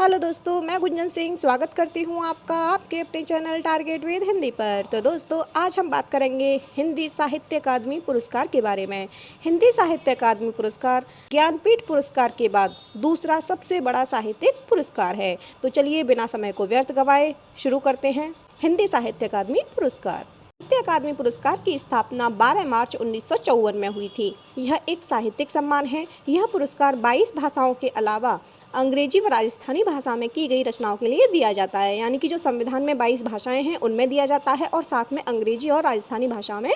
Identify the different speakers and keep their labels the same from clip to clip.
Speaker 1: Hello दोस्तों, मैं गुंजन सिंह स्वागत करती हूँ आपका आपके अपने चैनल टारगेट विद हिंदी पर। तो दोस्तों, आज हम बात करेंगे हिंदी साहित्य अकादमी पुरस्कार के बारे में। हिंदी साहित्य अकादमी पुरस्कार ज्ञानपीठ पुरस्कार के बाद दूसरा सबसे बड़ा साहित्यिक पुरस्कार है। तो चलिए बिना समय को व्यर्थ गवाए शुरू करते हैं। हिंदी साहित्य अकादमी पुरस्कार। साहित्य अकादमी पुरस्कार की स्थापना 12 मार्च 1954 में हुई थी। यह एक साहित्यिक सम्मान है। यह पुरस्कार 22 भाषाओं के अलावा अंग्रेजी व राजस्थानी भाषा में की गई रचनाओं के लिए दिया जाता है। यानी कि जो संविधान में 22 भाषाएं हैं उनमें दिया जाता है और साथ में अंग्रेजी और राजस्थानी भाषा में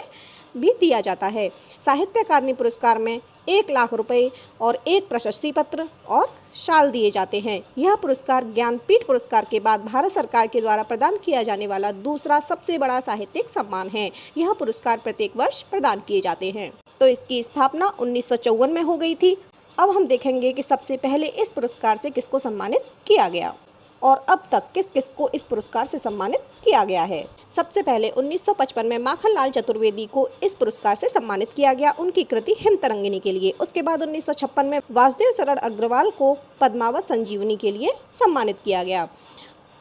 Speaker 1: भी दिया जाता है। साहित्य अकादमी पुरस्कार में 1 लाख रुपए और एक प्रशस्ति पत्र और शाल दिए जाते हैं। यह पुरस्कार ज्ञानपीठ पुरस्कार के बाद भारत सरकार के द्वारा प्रदान किया जाने वाला दूसरा सबसे बड़ा साहित्यिक सम्मान है। यह पुरस्कार प्रत्येक वर्ष प्रदान किए जाते हैं। तो इसकी स्थापना 1954 में हो गई थी। अब हम देखेंगे कि सबसे पहले इस पुरस्कार से किसको सम्मानित किया गया और अब तक किस किस को इस पुरस्कार से सम्मानित किया गया है। सबसे पहले 1955 में माखनलाल चतुर्वेदी को इस पुरस्कार से सम्मानित किया गया उनकी कृति हिमतरंगिनी के लिए। उसके बाद 1956 में वासुदेव शरण अग्रवाल को पद्मावत संजीवनी के लिए सम्मानित किया गया।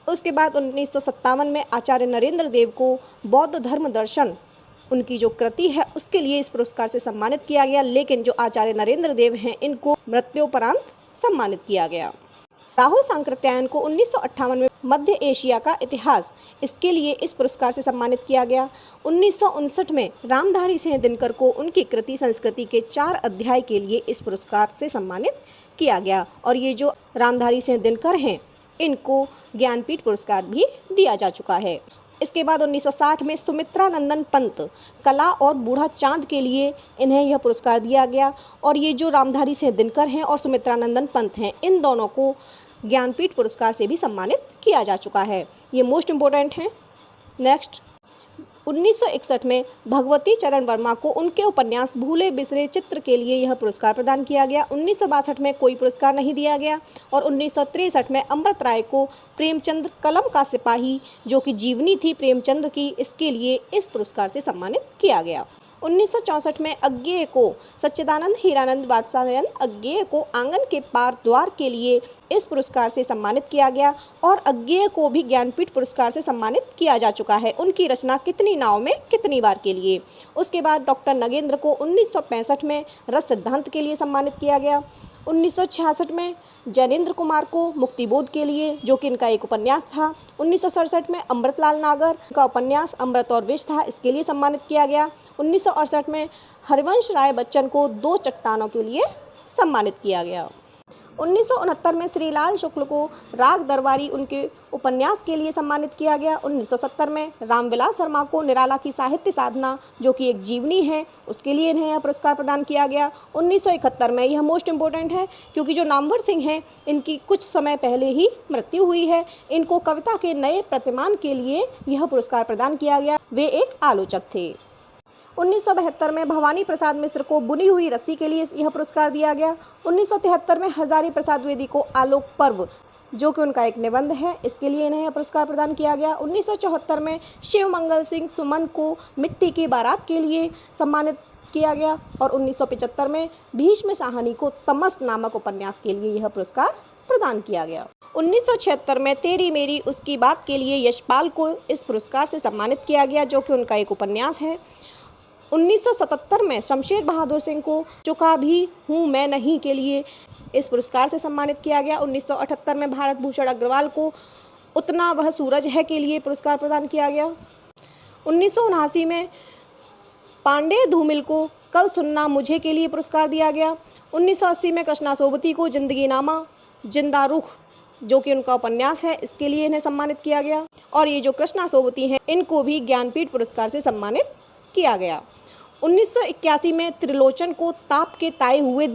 Speaker 1: उसके बाद 1957 में आचार्य नरेंद्र देव को बौद्ध धर्म दर्शन उनकी जो कृति है उसके लिए इस पुरस्कार से सम्मानित किया गया। लेकिन जो आचार्य नरेंद्र देव हैं इनको मृत्युपरांत सम्मानित किया गया। राहुल सांकृत्यायन को 1958 में मध्य एशिया का इतिहास इसके लिए इस पुरस्कार से सम्मानित किया गया। 1959 में रामधारी सिंह दिनकर को उनकी कृति संस्कृति के 4 अध्याय के लिए इस पुरस्कार से सम्मानित किया गया। और ये जो रामधारी सिंह दिनकर हैं इनको ज्ञानपीठ पुरस्कार भी दिया जा चुका है। इसके बाद 1960 में सुमित्रा नंदन पंत कला और बूढ़ा चांद के लिए इन्हें यह पुरस्कार दिया गया। और ये जो रामधारी सिंह दिनकर हैं और सुमित्रा नंदन पंत हैं इन दोनों को ज्ञानपीठ पुरस्कार से भी सम्मानित किया जा चुका है। ये मोस्ट इम्पोर्टेंट हैं। नेक्स्ट 1961 में भगवती चरण वर्मा को उनके उपन्यास भूले बिसरे चित्र के लिए यह पुरस्कार प्रदान किया गया। 1962 में कोई पुरस्कार नहीं दिया गया और 1963 में अमृत राय को प्रेमचंद कलम का सिपाही जो कि जीवनी थी प्रेमचंद की इसके लिए इस पुरस्कार से सम्मानित किया गया। 1964 में अज्ञेय को सच्चिदानंद हीरानंद वात्स्यायन अज्ञेय को आंगन के पार द्वार के लिए इस पुरस्कार से सम्मानित किया गया। और अज्ञेय को भी ज्ञानपीठ पुरस्कार से सम्मानित किया जा चुका है उनकी रचना कितनी नाव में कितनी बार के लिए। उसके बाद डॉक्टर नगेंद्र को 1965 में रस सिद्धांत के लिए सम्मानित किया गया। 1966 में जैनेन्द्र कुमार को मुक्तिबोध के लिए जो कि इनका एक उपन्यास था। 1967 में अमृतलाल नागर का उपन्यास अमृत और विष था इसके लिए सम्मानित किया गया। 1968 में हरिवंश राय बच्चन को 2 चट्टानों के लिए सम्मानित किया गया। 1969 में श्रीलाल शुक्ल को राग दरबारी उनके उपन्यास के लिए सम्मानित किया गया। 1970 में रामविलास शर्मा को निराला की साहित्य साधना जो कि एक जीवनी है उसके लिए इन्हें यह पुरस्कार प्रदान किया गया। 1971 में यह मोस्ट इम्पोर्टेंट है क्योंकि जो नामवर सिंह हैं इनकी कुछ समय पहले ही मृत्यु हुई है। इनको कविता के नए प्रतिमान के लिए यह पुरस्कार प्रदान किया गया। वे एक आलोचक थे। 1972 में भवानी प्रसाद मिश्र को बुनी हुई रस्सी के लिए यह पुरस्कार दिया गया। 1973 में हजारी प्रसाद द्विवेदी को आलोक पर्व जो कि उनका एक निबंध है इसके लिए इन्हें यह पुरस्कार प्रदान किया गया। 1974 में शिव मंगल सिंह सुमन को मिट्टी की बारात के लिए सम्मानित किया गया। और 1975 में भीष्म शाहनी को तमस नामक उपन्यास के लिए यह पुरस्कार प्रदान किया गया। 1976 में तेरी मेरी उसकी बात के लिए यशपाल को इस पुरस्कार से सम्मानित किया गया जो कि उनका एक उपन्यास है। 1977 में शमशेर बहादुर सिंह को चुका भी हूँ मैं नहीं के लिए इस पुरस्कार से सम्मानित किया गया। 1978 में भारत भूषण अग्रवाल को उतना वह सूरज है के लिए पुरस्कार प्रदान किया गया। 1979 में पांडे धूमिल को कल सुनना मुझे के लिए पुरस्कार दिया गया। 1980 में कृष्णा सोबती को जिंदगी नामा जिंदा रुख जो कि उनका उपन्यास है इसके लिए इन्हें सम्मानित किया गया। और ये जो कृष्णा सोबती हैं इनको भी ज्ञानपीठ पुरस्कार से सम्मानित किया गया। 1981 में त्रिलोचन को ताप के ताए हुए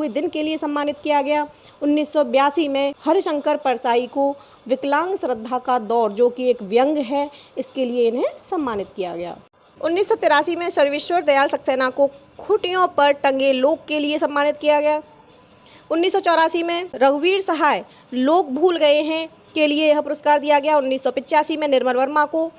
Speaker 1: दिन के लिए सम्मानित किया गया। 1982 में हरिशंकर परसाई को विकलांग श्रद्धा का दौर जो कि एक व्यंग है इसके लिए इन्हें सम्मानित किया गया। 1983 में सर्वेश्वर दयाल सक्सेना को खूंटियों पर टंगे लोग के लिए सम्मानित किया गया। 1984 में रघुवीर सहाय लोग भूल गए हैं के लिए यह पुरस्कार दिया गया। 1985 में निर्मल वर्मा को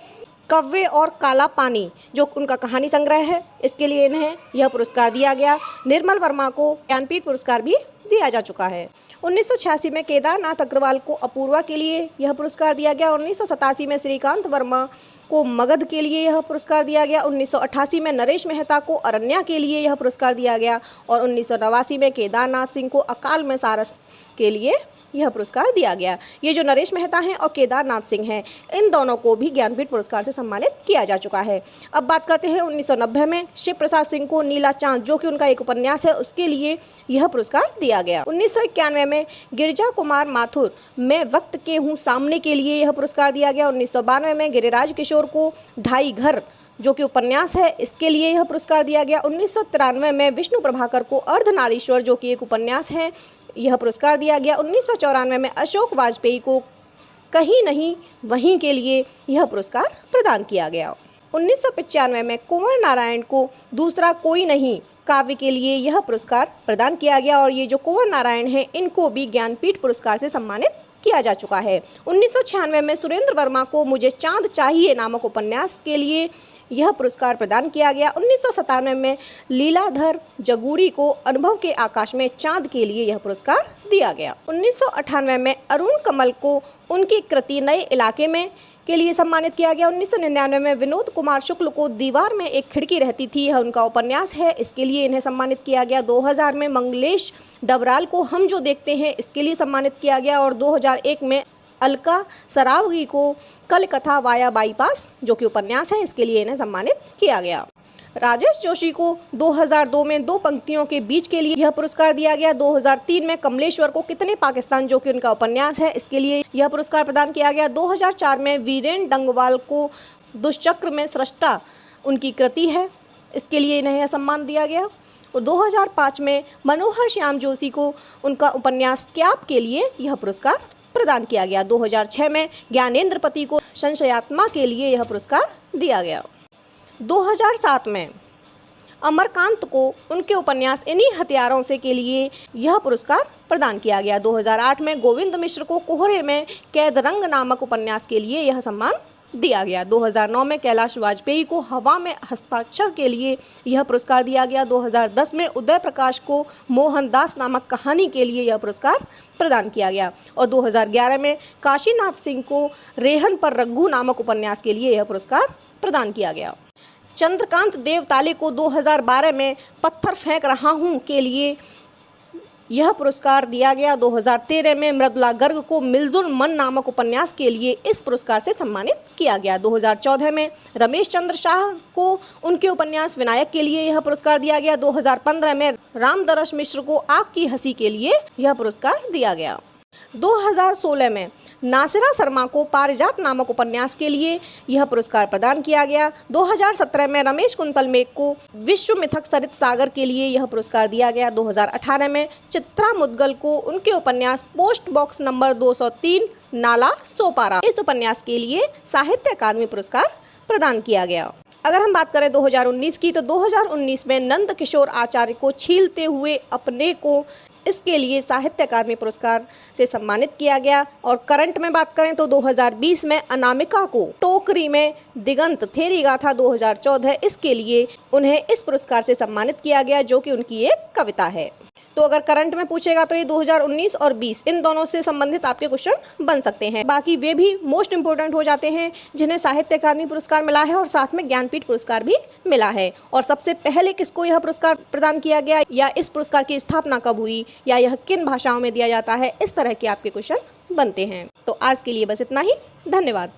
Speaker 1: कव्वे और काला पानी जो उनका कहानी संग्रह है इसके लिए इन्हें यह पुरस्कार दिया गया। निर्मल वर्मा को ज्ञानपीठ पुरस्कार भी दिया जा चुका है। 1986 में केदारनाथ अग्रवाल को अपूर्वा के लिए यह पुरस्कार दिया गया। 1987 में श्रीकांत वर्मा को मगध के लिए यह पुरस्कार दिया गया। 1988 में नरेश मेहता को अरण्या के लिए यह पुरस्कार दिया गया और 1989 में केदारनाथ सिंह को अकाल में सारस के लिए यह पुरस्कार दिया गया। ये जो नरेश मेहता हैं और केदारनाथ सिंह हैं, इन दोनों को भी ज्ञानपीठ पुरस्कार से सम्मानित किया जा चुका है। अब बात करते हैं 1990 में शिव प्रसाद सिंह को नीला चांद, जो कि उनका एक उपन्यास है, उसके लिए यह पुरस्कार दिया गया। 1991 में गिरिजा कुमार माथुर मैं वक्त के हूँ सामने के लिए यह पुरस्कार दिया गया। 1992 में गिरिराज किशोर को ढाई घर, जो कि उपन्यास है, इसके लिए यह पुरस्कार दिया गया। 1993 में विष्णु प्रभाकर को अर्धनारीश्वर, जो कि एक उपन्यास है, यह पुरस्कार दिया गया। 1994 में अशोक वाजपेयी को कहीं नहीं वहीं के लिए यह पुरस्कार प्रदान किया गया। 1995 में कुंवर नारायण को दूसरा कोई नहीं काव्य के लिए यह पुरस्कार प्रदान किया गया और ये जो कुंवर नारायण हैं, इनको भी ज्ञानपीठ पुरस्कार से सम्मानित किया जा चुका है। 1996 में सुरेंद्र वर्मा को मुझे चांद चाहिए नामक उपन्यास के लिए यह पुरस्कार प्रदान किया गया। 1997 में लीलाधर जगूड़ी को अनुभव के आकाश में चांद के लिए यह पुरस्कार दिया गया। 1998 में अरुण कमल को उनकी कृति नए इलाके में के लिए सम्मानित किया गया। 1999 में विनोद कुमार शुक्ल को दीवार में एक खिड़की रहती थी, यह उनका उपन्यास है, इसके लिए इन्हें सम्मानित किया गया। 2000 में मंगलेश डबराल को हम जो देखते हैं, इसके लिए सम्मानित किया गया और 2001 में अलका सरावगी को कल कथा वाया बाईपास, जो कि उपन्यास है, इसके लिए इन्हें सम्मानित किया गया। राजेश जोशी को 2002 में दो पंक्तियों के बीच के लिए यह पुरस्कार दिया गया। 2003 में कमलेश्वर को कितने पाकिस्तान, जो कि उनका उपन्यास है, इसके लिए यह पुरस्कार प्रदान किया गया। 2004 में वीरेन डंगवाल को दुष्चक्र में सृष्टा उनकी कृति है, इसके लिए इन्हें यह सम्मान दिया गया। और 2005 में मनोहर श्याम जोशी को उनका उपन्यास क्याप के लिए यह पुरस्कार प्रदान किया गया। 2006 में ज्ञानेंद्र पति को संशयात्मा के लिए यह पुरस्कार दिया गया। 2007 में अमरकांत को उनके उपन्यास इन्हीं हथियारों से के लिए यह पुरस्कार प्रदान किया गया। 2008 में गोविंद मिश्र को कोहरे में कैद रंग नामक उपन्यास के लिए यह सम्मान दिया गया। 2009 में कैलाश वाजपेयी को हवा में हस्ताक्षर के लिए यह पुरस्कार दिया गया। 2010 में उदय प्रकाश को मोहनदास नामक कहानी के लिए यह पुरस्कार प्रदान किया गया और 2011 में काशीनाथ सिंह को रेहन पर रघु नामक उपन्यास के लिए यह पुरस्कार प्रदान किया गया। चंद्रकांत देवताले को 2012 में पत्थर फेंक रहा हूँ के लिए यह पुरस्कार दिया गया। 2013 में मृदुला गर्ग को मिलजुल मन नामक उपन्यास के लिए इस पुरस्कार से सम्मानित किया गया। 2014 में रमेश चंद्र शाह को उनके उपन्यास विनायक के लिए यह पुरस्कार दिया गया। 2015 में रामदरस मिश्र को आग की हंसी के लिए यह पुरस्कार दिया गया। 2016 में नासिरा शर्मा को पारिजात नामक उपन्यास के लिए यह पुरस्कार प्रदान किया गया। 2017 में रमेश कुंतल मेघ को विश्व मिथक सरित सागर के लिए यह पुरस्कार दिया गया। 2018 में चित्रा मुदगल को उनके उपन्यास post box number 203 Nala Sopara, इस उपन्यास के लिए साहित्य अकादमी पुरस्कार प्रदान किया गया। अगर हम बात करें 2019 की, तो 2019 में नंद किशोर आचार्य को छीलते हुए अपने को, इसके लिए साहित्य अकादमी पुरस्कार से सम्मानित किया गया। और करंट में बात करें तो 2020 में अनामिका को टोकरी में दिगंत थेरी गाथा 2014, इसके लिए उन्हें इस पुरस्कार से सम्मानित किया गया, जो कि उनकी एक कविता है। तो अगर करंट में पूछेगा तो ये 2019 और 20 इन दोनों से संबंधित आपके क्वेश्चन बन सकते हैं। बाकी वे भी मोस्ट इंपोर्टेंट हो जाते हैं जिन्हें साहित्य अकादमी पुरस्कार मिला है और साथ में ज्ञानपीठ पुरस्कार भी मिला है। और सबसे पहले किसको यह पुरस्कार प्रदान किया गया, या इस पुरस्कार की स्थापना कब हुई, या यह किन भाषाओं में दिया जाता है, इस तरह के आपके क्वेश्चन बनते हैं। तो आज के लिए बस इतना ही। धन्यवाद।